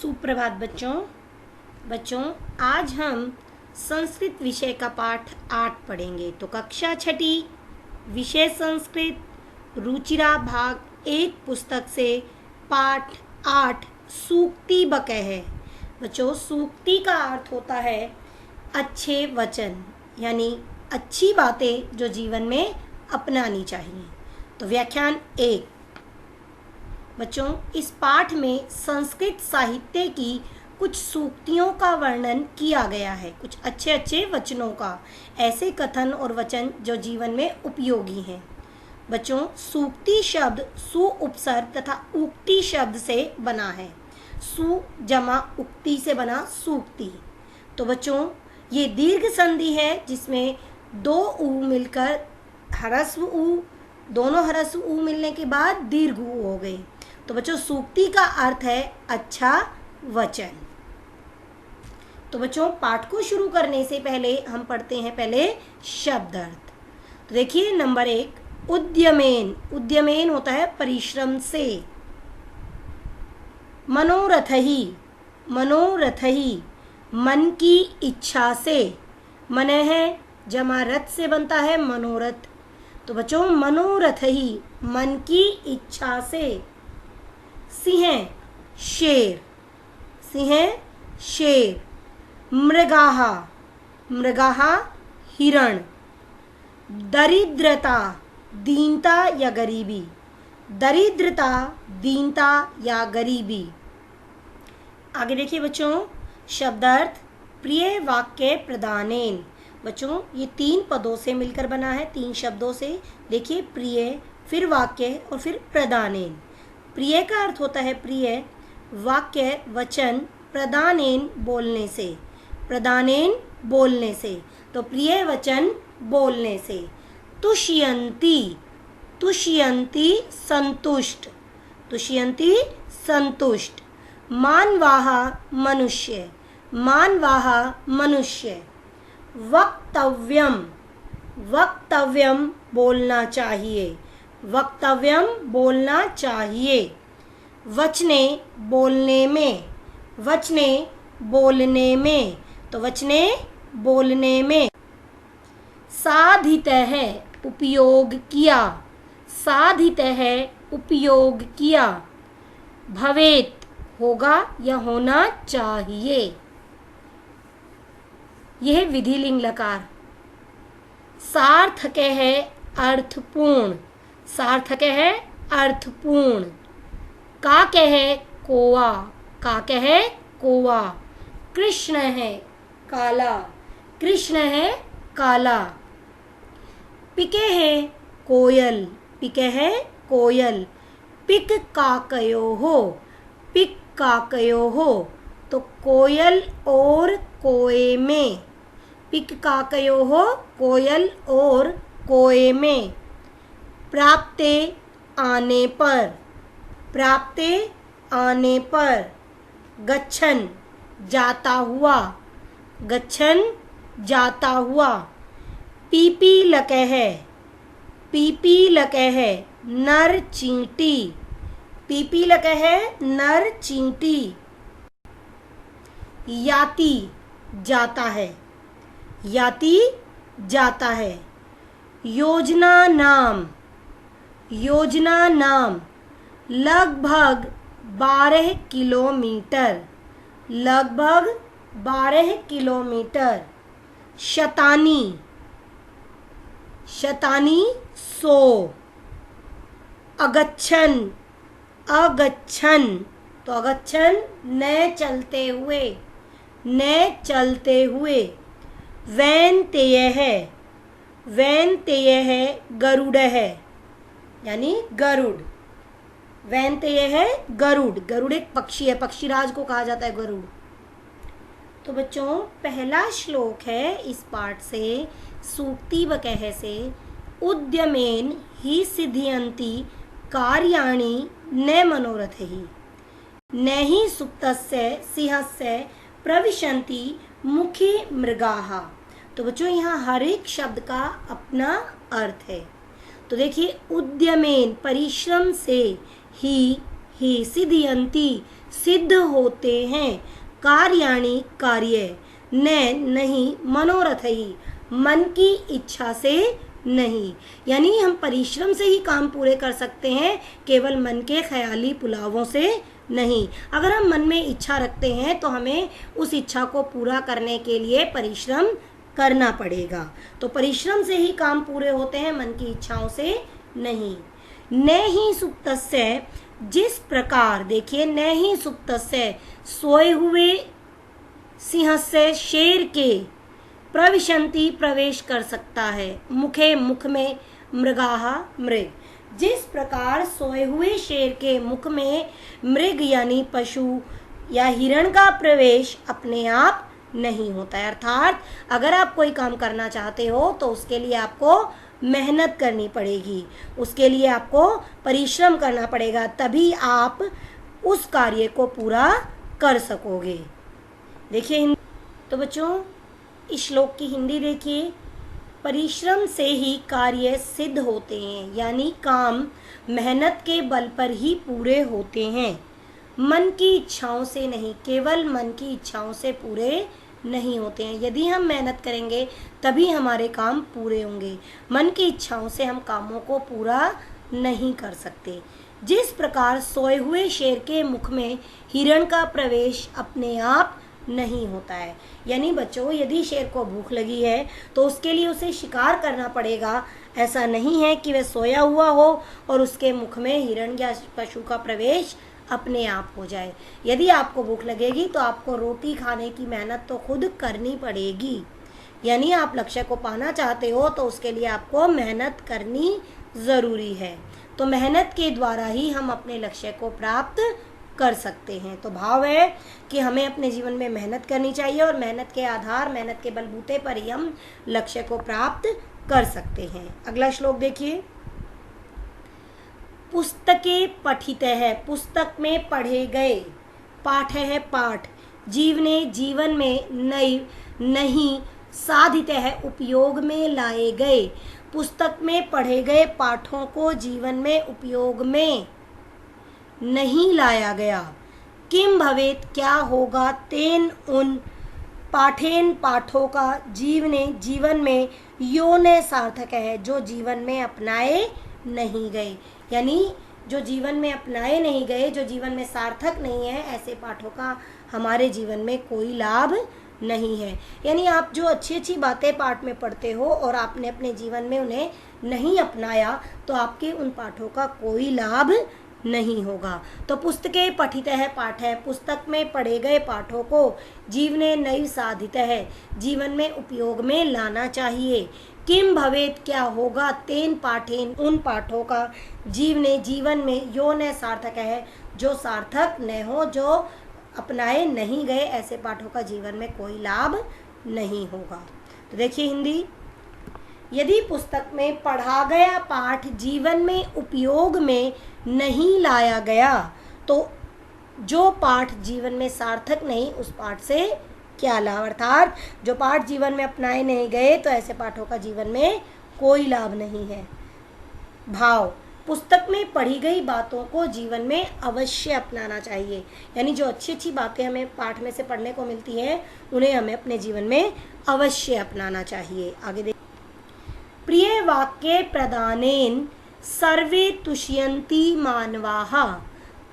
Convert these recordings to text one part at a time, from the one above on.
सुप्रभात बच्चों आज हम संस्कृत विषय का पाठ 8 पढ़ेंगे। तो कक्षा 6 विषय संस्कृत रुचिरा भाग 1 पुस्तक से पाठ 8 सूक्ति बकह है। बच्चों, सूक्ति का अर्थ होता है अच्छे वचन, यानी अच्छी बातें जो जीवन में अपनानी चाहिए। तो व्याख्यान 1। बच्चों, इस पाठ में संस्कृत साहित्य की कुछ सूक्तियों का वर्णन किया गया है, कुछ अच्छे अच्छे वचनों का, ऐसे कथन और वचन जो जीवन में उपयोगी हैं। बच्चों, सूक्ति शब्द सु उपसर्ग तथा उक्ति शब्द से बना है। सु जमा उक्ति से बना सूक्ति। तो बच्चों, ये दीर्घ संधि है जिसमें 2 उ मिलकर ह्रस्व उ, दोनों ह्रस्व उ मिलने के बाद दीर्घ उ हो गए। तो बच्चों, सूक्ति का अर्थ है अच्छा वचन। तो बच्चों, पाठ को शुरू करने से पहले हम पढ़ते हैं पहले शब्द अर्थ। तो देखिए नंबर 1, उद्यमेन। उद्यमेन होता है परिश्रम से। मनोरथहि, मनोरथहि मन की इच्छा से। मन है जमा रथ से बनता है मनोरथ। तो बच्चों, मनोरथहि मन की इच्छा से। सिंह शेर, सिंह शेर। मृगाहा, मृगाहा हिरण। दरिद्रता दीनता या गरीबी, दरिद्रता दीनता या गरीबी। आगे देखिए बच्चों, शब्दार्थ प्रिय वाक्य प्रदानेन। बच्चों, ये 3 पदों से मिलकर बना है, 3 शब्दों से। देखिए, प्रिय, फिर वाक्य और फिर प्रदानेन। प्रिय का अर्थ होता है प्रिय, वाक्य वचन, प्रदानेन बोलने से, प्रदानेन बोलने से। तो प्रिय वचन बोलने से। तुष्यन्ति, तुष्यन्ति संतुष्ट, तुष्यन्ति संतुष्ट। मानवाहा मनुष्य, मानवाहा मनुष्य। वक्तव्यम, वक्तव्यम बोलना चाहिए, वक्तव्यम बोलना चाहिए। वचने बोलने में, वचने बोलने में। तो वचने बोलने में। साधित है उपयोग किया, साधित है उपयोग किया। भवेत होगा या होना चाहिए। यह विधिलिंग लकार। सार्थक है अर्थपूर्ण, सार्थक है अर्थपूर्ण। काक है कोवा, काक है कोवा। कृष्ण है काला, कृष्ण है काला। पिके है कोयल, पिके है कोयल। पिक काकयो हो, पिक काकयो हो। तो कोयल और कोए में। पिक काकयो हो, कोयल और कोए में। प्राप्ते आने पर, प्राप्ते आने पर। गच्छन जाता हुआ, गच्छन जाता हुआ। पीपी लकह है, पीपी लकह है नर चींटी, पीपी लकह है नर चींटी। याति जाता है, याति जाता है। योजना नाम, योजना नाम। लगभग 12 किलोमीटर, लगभग 12 किलोमीटर। शतानी, शतानी 100। अगच्छन, अगच्छन। तो अगच्छन न चलते हुए, न चलते हुए। वैनतेय है, वैनतेय है गरुड़ है, यानी गरुड़। वैनतेय है गरुड़, गरुड़ एक पक्षी है, पक्षीराज को कहा जाता है गरुड़। तो बच्चों, पहला श्लोक है इस पाठ से, सूक्ति बकह से। उद्यमेन ही सिद्ध्यन्ति कार्याणि न मनोरथैः, न ही सुप्तस्य सिंहस्य प्रविशन्ति मुखे मृगाः। तो बच्चों, यहाँ हर एक शब्द का अपना अर्थ है। तो देखिए, उद्यमेन परिश्रम से, ही ही सिद्धयन्ति सिद्ध होते हैं, कार्याणि कार्य, न नहीं मनोरथ ही मन की इच्छा से नहीं। यानी हम परिश्रम से ही काम पूरे कर सकते हैं, केवल मन के ख्याली पुलावों से नहीं। अगर हम मन में इच्छा रखते हैं तो हमें उस इच्छा को पूरा करने के लिए परिश्रम करना पड़ेगा। तो परिश्रम से ही काम पूरे होते हैं, मन की इच्छाओं से नहीं। न ही सुप्तस्य, जिस प्रकार देखिए, न ही सुप्तस्य सोए हुए सिंह से शेर के प्रविशंति प्रवेश कर सकता है, मुखे मुख में मृगाहा मृग। जिस प्रकार सोए हुए शेर के मुख में मृग यानी पशु या हिरण का प्रवेश अपने आप नहीं होता है। अर्थात अगर आप कोई काम करना चाहते हो तो उसके लिए आपको मेहनत करनी पड़ेगी, उसके लिए आपको परिश्रम करना पड़ेगा, तभी आप उस कार्य को पूरा कर सकोगे। देखिए तो बच्चों, इस श्लोक की हिंदी देखिए। परिश्रम से ही कार्य सिद्ध होते हैं, यानी काम मेहनत के बल पर ही पूरे होते हैं, मन की इच्छाओं से नहीं। केवल मन की इच्छाओं से पूरे नहीं होते हैं। यदि हम मेहनत करेंगे तभी हमारे काम पूरे होंगे, मन की इच्छाओं से हम कामों को पूरा नहीं कर सकते। जिस प्रकार सोए हुए शेर के मुख में हिरण का प्रवेश अपने आप नहीं होता है। यानी बच्चों, यदि शेर को भूख लगी है तो उसके लिए उसे शिकार करना पड़ेगा। ऐसा नहीं है कि वह सोया हुआ हो और उसके मुख में हिरण या पशु का प्रवेश अपने आप हो जाए। यदि आपको भूख लगेगी तो आपको रोटी खाने की मेहनत तो खुद करनी पड़ेगी। यानी आप लक्ष्य को पाना चाहते हो तो उसके लिए आपको मेहनत करनी ज़रूरी है। तो मेहनत के द्वारा ही हम अपने लक्ष्य को प्राप्त कर सकते हैं। तो भाव है कि हमें अपने जीवन में मेहनत करनी चाहिए और मेहनत के आधार, मेहनत के बलबूते पर ही हम लक्ष्य को प्राप्त कर सकते हैं। अगला श्लोक देखिए। पुस्तके पठित है, पुस्तक में पढ़े गए, पाठ है पाठ, जीवने जीवन में नहीं साधित है, उपयोग में लाए गए। पुस्तक में पढ़े गए पाठों को जीवन में उपयोग में नहीं लाया गया। किम भवेत, क्या होगा, तेन उन पाठेन पाठों का जीवने जीवन में योने सार्थक है, जो जीवन में अपनाए नहीं गए। यानी जो जीवन में अपनाए नहीं गए, जो जीवन में सार्थक नहीं है, ऐसे पाठों का हमारे जीवन में कोई लाभ नहीं है। यानी आप जो अच्छी अच्छी बातें पाठ में पढ़ते हो और आपने अपने जीवन में उन्हें नहीं अपनाया तो आपके उन पाठों का कोई लाभ नहीं होगा। तो पुस्तकें पठित है, पाठ है, पुस्तक में पढ़े गए पाठों को जीवने नैव साधित है, जीवन में उपयोग में लाना चाहिए। किम भवेत, क्या होगा, तेन पाठेन, उन पाठों का, जीवने जीवन में, यो न सार्थक है, जो सार्थक न हो, जो अपनाए नहीं गए, ऐसे पाठों का जीवन में कोई लाभ नहीं होगा। तो देखिए हिंदी। यदि पुस्तक में पढ़ा गया पाठ जीवन में उपयोग में नहीं लाया गया तो जो पाठ जीवन में सार्थक नहीं, उस पाठ से क्या लाभ। अर्थात जो पाठ जीवन में अपनाए नहीं गए तो ऐसे पाठों का जीवन में कोई लाभ नहीं है। भाव, पुस्तक में पढ़ी गई बातों को जीवन में अवश्य अपनाना चाहिए। यानी जो अच्छी अच्छी बातें हमें पाठ में से पढ़ने को मिलती हैं उन्हें हमें अपने जीवन में अवश्य अपनाना चाहिए। आगे देख। प्रिय वाक्ये प्रदानेन सर्वे तुष्यन्ति मानवाः,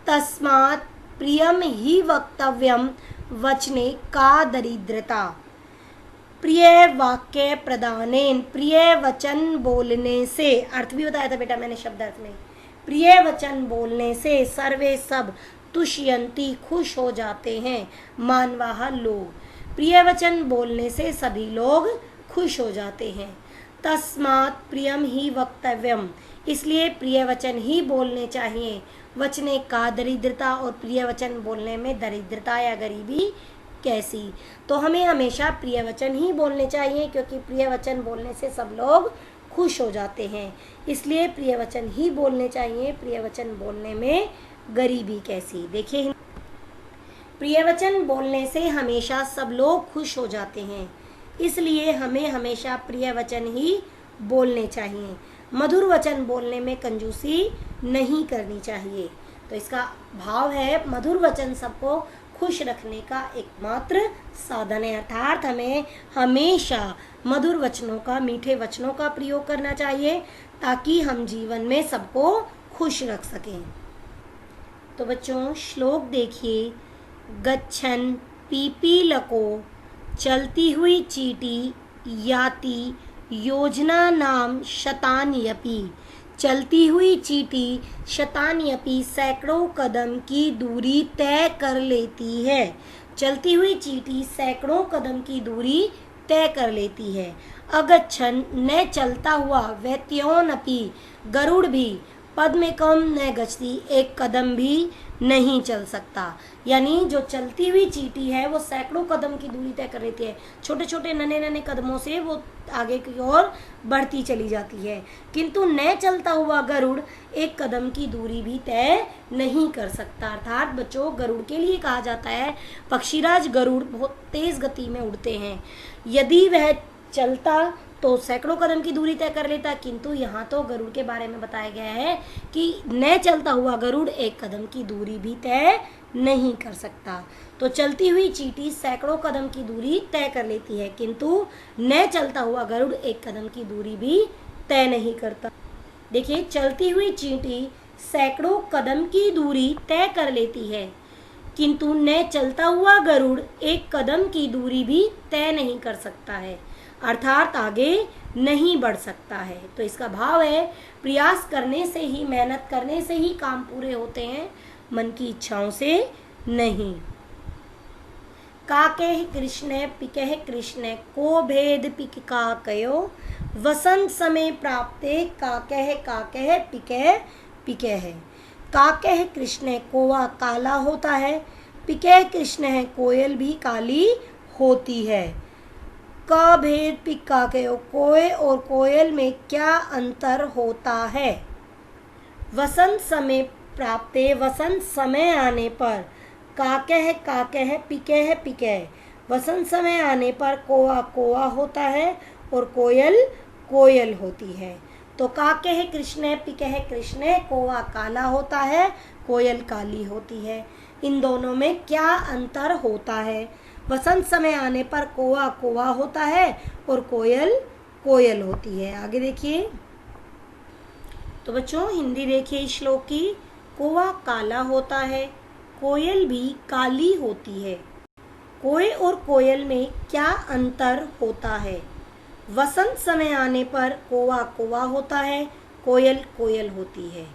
तस्मात् प्रियम ही वक्तव्यम वचने का दरिद्रता। प्रिय वाक्य प्रदानेन, प्रिय वचन बोलने से, अर्थ भी बताया था बेटा मैंने शब्द अर्थ में। प्रिय वचन बोलने से सर्वे सब, तुष्यन्ति खुश हो जाते हैं, मानवाः लोग। प्रिय वचन बोलने से सभी लोग खुश हो जाते हैं। तस्मात् प्रियम ही वक्तव्यम, इसलिए प्रिय वचन ही बोलने चाहिए। वचने का दरिद्रता, और प्रिय वचन बोलने में दरिद्रता या गरीबी कैसी। तो हमें हमेशा प्रिय वचन ही बोलने चाहिए, क्योंकि प्रिय वचन बोलने से सब लोग खुश हो जाते हैं। इसलिए प्रिय वचन ही बोलने चाहिए। प्रिय वचन बोलने में गरीबी कैसी। देखिए, प्रिय वचन बोलने से हमेशा सब लोग खुश हो जाते हैं, इसलिए हमें हमेशा प्रिय वचन ही बोलने चाहिए। मधुर वचन बोलने में कंजूसी नहीं करनी चाहिए। तो इसका भाव है मधुर वचन सबको खुश रखने का एकमात्र साधन है, अर्थात हमें हमेशा मधुर वचनों का, मीठे वचनों का प्रयोग करना चाहिए ताकि हम जीवन में सबको खुश रख सकें। तो बच्चों श्लोक देखिए, गच्छन पीपीलको चलती हुई चींटी याति योजना नाम शतान्यपि। चलती हुई चींटी शतान्यपि सैकड़ों कदम की दूरी तय कर लेती है। चलती हुई चींटी सैकड़ों कदम की दूरी तय कर लेती है। अगच्छन न चलता हुआ वैत्योनपि गरुड़ भी पद्मेकम न गच्छति एक कदम भी नहीं चल सकता। यानी जो चलती हुई चींटी है वो सैकड़ों कदम की दूरी तय कर लेती है, छोटे छोटे नन्हे नन्हे कदमों से वो आगे की ओर बढ़ती चली जाती है, किंतु न चलता हुआ गरुड़ एक कदम की दूरी भी तय नहीं कर सकता। अर्थात बच्चों गरुड़ के लिए कहा जाता है, पक्षीराज गरुड़ बहुत तेज गति में उड़ते हैं, यदि वह चलता तो सैकड़ों कदम की दूरी तय कर लेता, किंतु यहाँ तो गरुड़ के बारे में बताया गया है कि न चलता हुआ गरुड़ एक कदम की दूरी भी तय नहीं कर सकता। तो चलती हुई चींटी सैकड़ों कदम की दूरी तय कर लेती है, किंतु न चलता हुआ गरुड़ एक कदम की दूरी भी तय नहीं करता। देखिए, चलती हुई चींटी सैकड़ों कदम की दूरी तय कर लेती है, किंतु न चलता हुआ गरुड़ एक कदम की दूरी भी तय नहीं कर सकता है, अर्थात आगे नहीं बढ़ सकता है। तो इसका भाव है प्रयास करने से ही, मेहनत करने से ही काम पूरे होते हैं, मन की इच्छाओं से नहीं। काकह कृष्ण पिकह कृष्ण को भेद पिक काकयो वसंत समय प्राप्ते काकह काकह पिकह पिकह। काकह कृष्ण कौवा काला होता है, पिकह कृष्ण है कोयल भी काली होती है। का भेद पिक काकयो, कोय और कोयल में क्या अंतर होता है। वसंत समय प्राप्ते, वसंत समय आने पर, काकह काकह पिकह पिकह, वसंत समय आने पर कौवा कौवा होता है और कोयल कोयल होती है। तो काकह कृष्ण पिकह कृष्ण, कौवा काला होता है कोयल काली होती है। इन दोनों में क्या अंतर होता है। वसंत समय आने पर कौवा कौवा होता है और कोयल कोयल होती है। आगे देखिए, तो बच्चों हिंदी देखिए इस श्लोक की। कौवा काला होता है, कोयल भी काली होती है। कोय और कोयल में क्या अंतर होता है। वसंत समय आने पर कौवा कौवा होता है, कोयल कोयल होती है।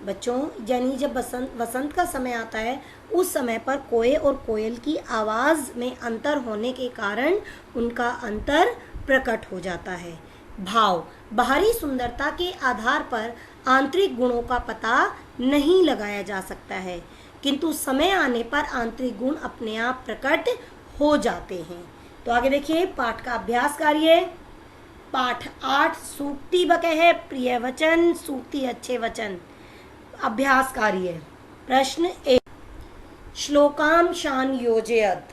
बच्चों यानी जब वसंत का समय आता है उस समय पर कोय और कोयल की आवाज़ में अंतर होने के कारण उनका अंतर प्रकट हो जाता है। भाव, बाहरी सुंदरता के आधार पर आंतरिक गुणों का पता नहीं लगाया जा सकता है, किंतु समय आने पर आंतरिक गुण अपने आप प्रकट हो जाते हैं। तो आगे देखिए, पाठ का अभ्यास कार्य। पाठ 8 सूक्ति बकह प्रिय वचन, सूक्ति अच्छे वचन। अभ्यास कार्य। प्रश्न 1, श्लोकाम शान योजयत,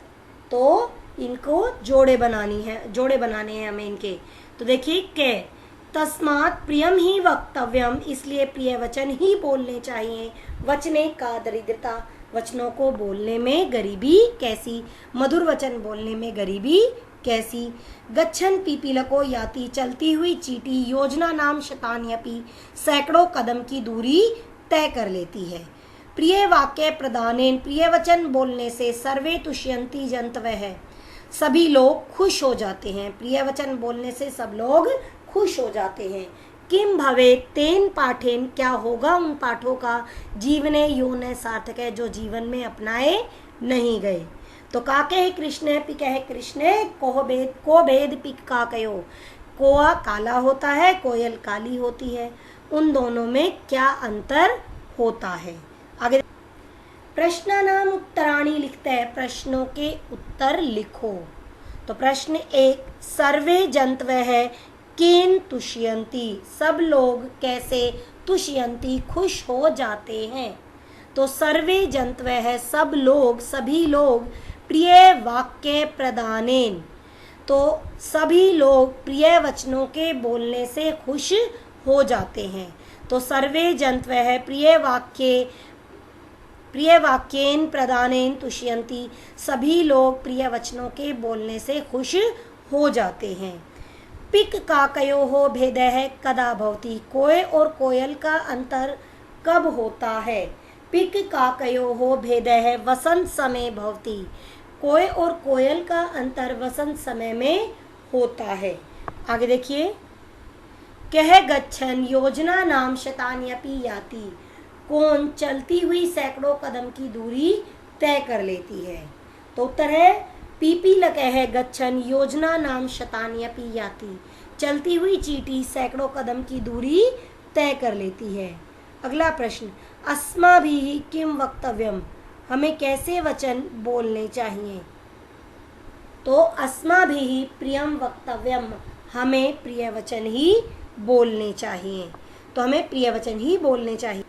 तो इनको जोड़े बनाने हैं हमें इनके। तो देखिए, के तस्मात् प्रियम ही वक्तव्यम, इसलिए प्रिय वचन ही बोलने चाहिए। वचने का दरिद्रता, वचनों को बोलने में गरीबी कैसी, मधुर वचन बोलने में गरीबी कैसी। गच्छन पीपीलको याति, चलती हुई चींटी, योजना नाम शतान्यपि, सैकड़ों कदम की दूरी तय कर लेती है। प्रिय वाक्य प्रदानेन, प्रिय वचन बोलने से सर्वे तुष्यन्ति जन्तवः, सभी लोग खुश हो जाते हैं। प्रिय वचन बोलने से सब लोग खुश हो जाते हैं। किम भवेत् तेन पाठेन, क्या होगा उन पाठों का, जीवने यो न सार्थक है, जो जीवन में अपनाए नहीं गए। तो काकह कृष्ण पिकह कृष्ण, को भेद पिक काकयो, कौवा काला होता है कोयल काली होती है, उन दोनों में क्या अंतर होता है। आगे, प्रश्नानाम उत्तराणि लिखते हैं, प्रश्नों के उत्तर लिखो। तो प्रश्न 1, सर्वे जन्तवः केन तुष्यन्ति, सब लोग कैसे, तुष्यन्ति खुश हो जाते हैं। तो सर्वे जन्तवः सब लोग, सभी लोग, प्रिय वाक्य प्रदानेन, तो सभी लोग प्रिय वचनों के बोलने से खुश हो जाते हैं। तो सर्वे जन्तवः प्रिय वाक्य प्रिय वाक्येन प्रदानेन तुष्यन्ति, सभी लोग प्रिय वचनों के बोलने से खुश हो जाते हैं। पिक काकयोः भेदः कदा भवति, कोय और कोयल का अंतर कब होता है। पिक काकयोः भेदः वसंत समय भवति, कोय और कोयल का अंतर वसंत समय में होता है। आगे देखिए, कह गच्छन योजना नाम शतान्यपि याति, कौन चलती हुई सैकड़ों कदम की दूरी तय कर लेती है। तो उत्तर है पीपी लकह गच्छन योजना नाम शतान्यपि याति, चलती हुई चींटी सैकड़ों कदम की दूरी तय कर लेती है। अगला प्रश्न, अस्माभिः किम वक्तव्यम, हमें कैसे वचन बोलने चाहिए। तो अस्माभिः प्रियम वक्तव्यम, हमें प्रिय वचन ही बोलने चाहिए। तो हमें प्रिय वचन ही बोलने चाहिए।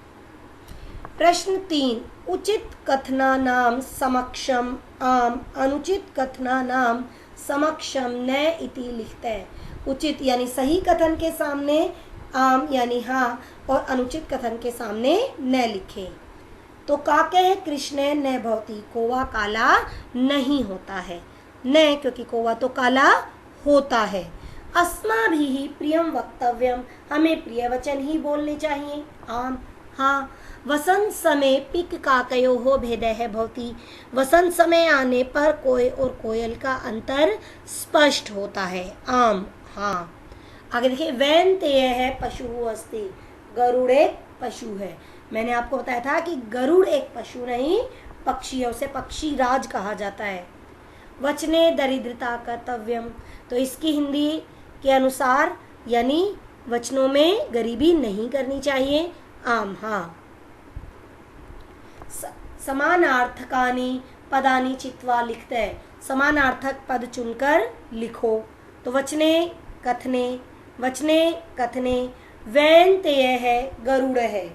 प्रश्न 3, उचित कथनानाम समक्षम आम, अनुचित कथनानाम समक्षम न इति लिखते हैं। उचित यानी सही कथन के सामने आम यानी हाँ, और अनुचित कथन के सामने न लिखें। तो काके कृष्ण न भवति, कौवा काला नहीं होता है। न क्योंकि कौवा तो काला होता है। अस्माभिः प्रियम वक्तव्यम, हमें प्रिय वचन ही बोलने चाहिए। आम हाँ। वसंत समय पिक काकयोः भेदः भवति, वसंत समय आने पर कोय और कोयल का अंतर स्पष्ट होता है। आम हाँ। आगे देखिए, वैनतेयः पशुः अस्ति, गरुड़ एक पशु है। मैंने आपको बताया था कि गरुड़ एक पशु नहीं पक्षी है, उसे पक्षी राज कहा जाता है। वचने दरिद्रता कर्तव्यम, तो इसकी हिंदी के अनुसार यानी वचनों में गरीबी नहीं करनी चाहिए। आम हाँ। समानार्थकानि पदानि चित्वा लिखते हैं, समानार्थक पद चुनकर लिखो। तो वचने कथने, वचने कथने, वैनतेयः गरुड़ है,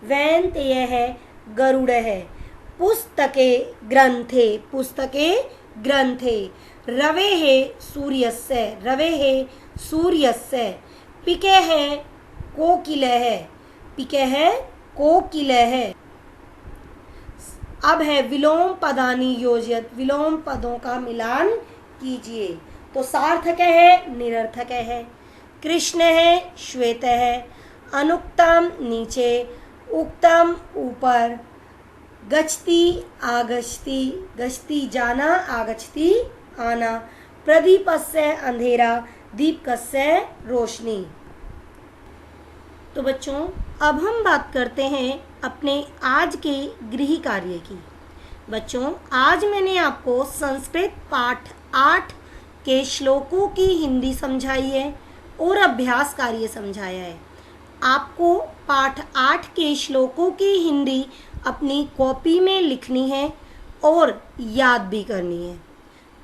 वैनतेयः गरुड़ है। पुस्तके ग्रंथे, पुस्तके ग्रंथे, रवेः सूर्यस्य, रवेः सूर्यस्य, पिकेः कोकिलः, पिकेः कोकिलः। अब है विलोम पदानि योजयत, विलोम पदों का मिलान कीजिए। तो सार्थक है, निरर्थक है। कृष्ण है, श्वेत है। अनुक्तम नीचे, उक्तम ऊपर। गच्छति आगच्छति, गच्छति जाना, आगच्छति आना। प्रदीपस्य अंधेरा, दीपकस्य रोशनी। तो बच्चों, अब हम बात करते हैं अपने आज के गृह कार्य की। बच्चों, आज मैंने आपको संस्कृत पाठ 8 के श्लोकों की हिंदी समझाई है और अभ्यास कार्य समझाया है। आपको पाठ 8 के श्लोकों की हिंदी अपनी कॉपी में लिखनी है और याद भी करनी है।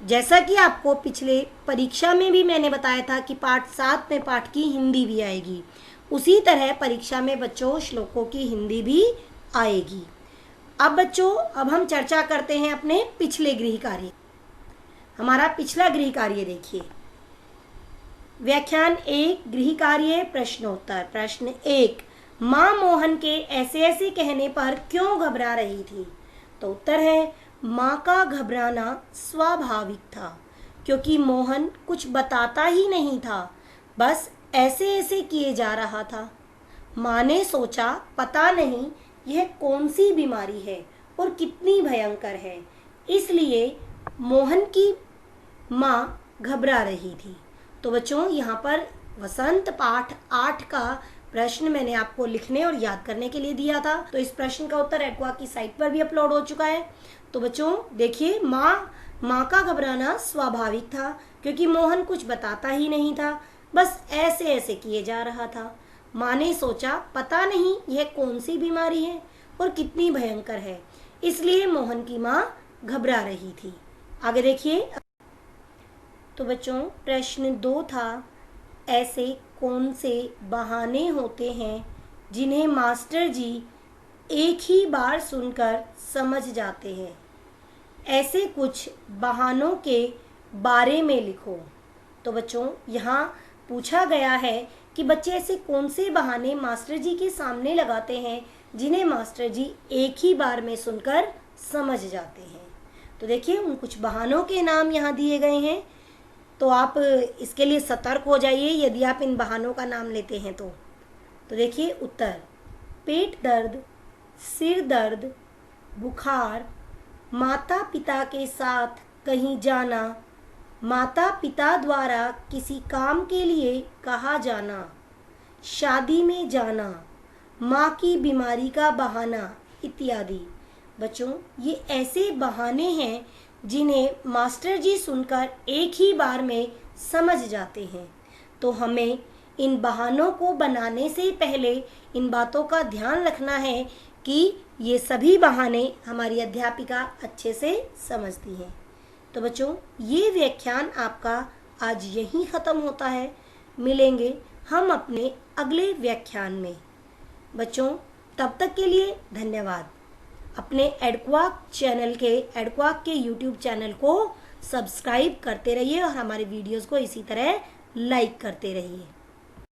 जैसा कि आपको पिछले परीक्षा में भी मैंने बताया था कि पाठ 7 में पाठ की हिंदी भी आएगी, उसी तरह परीक्षा में बच्चों श्लोकों की हिंदी भी आएगी। अब बच्चों, अब हम चर्चा करते हैं अपने पिछले गृह कार्य। हमारा पिछला गृह कार्य देखिए, व्याख्यान 1 गृह कार्य प्रश्नोत्तर। प्रश्न 1, माँ मोहन के ऐसे ऐसे कहने पर क्यों घबरा रही थी। तो उत्तर है माँ का घबराना स्वाभाविक था, क्योंकि मोहन कुछ बताता ही नहीं था, बस ऐसे ऐसे किए जा रहा था। माँ ने सोचा पता नहीं यह कौन सी बीमारी है और कितनी भयंकर है, इसलिए मोहन की माँ घबरा रही थी। तो बच्चों, यहाँ पर वसंत पाठ 8 का प्रश्न मैंने आपको लिखने और याद करने के लिए दिया था। तो इस प्रश्न का उत्तर एडक्वा की साइट पर भी अपलोड हो चुका है। तो बच्चों देखिए, माँ का घबराना स्वाभाविक था, क्योंकि मोहन कुछ बताता ही नहीं था, बस ऐसे ऐसे किए जा रहा था। माँ ने सोचा पता नहीं यह कौन सी बीमारी है और कितनी भयंकर है, इसलिए मोहन की माँ घबरा रही थी। आगे देखिए। तो बच्चों, प्रश्न 2 था, ऐसे कौन से बहाने होते हैं जिन्हें मास्टर जी एक ही बार सुनकर समझ जाते हैं। ऐसे कुछ बहानों के बारे में लिखो। तो बच्चों, यहाँ पूछा गया है कि बच्चे ऐसे कौन से बहाने मास्टर जी के सामने लगाते हैं जिन्हें मास्टर जी एक ही बार में सुनकर समझ जाते हैं। तो देखिए उन कुछ बहानों के नाम यहाँ दिए गए हैं, तो आप इसके लिए सतर्क हो जाइए यदि आप इन बहानों का नाम लेते हैं तो देखिए उत्तर: पेट दर्द, सिर दर्द, बुखार, माता पिता के साथ कहीं जाना, माता पिता द्वारा किसी काम के लिए कहा जाना, शादी में जाना, माँ की बीमारी का बहाना इत्यादि। बच्चों ये ऐसे बहाने हैं जिन्हें मास्टर जी सुनकर एक ही बार में समझ जाते हैं। तो हमें इन बहानों को बनाने से पहले इन बातों का ध्यान रखना है कि ये सभी बहाने हमारी अध्यापिका अच्छे से समझती हैं। तो बच्चों ये व्याख्यान आपका आज यहीं ख़त्म होता है। मिलेंगे हम अपने अगले व्याख्यान में। बच्चों तब तक के लिए धन्यवाद। अपने एडक्वाक के यूट्यूब चैनल को सब्सक्राइब करते रहिए और हमारे वीडियोस को इसी तरह लाइक करते रहिए।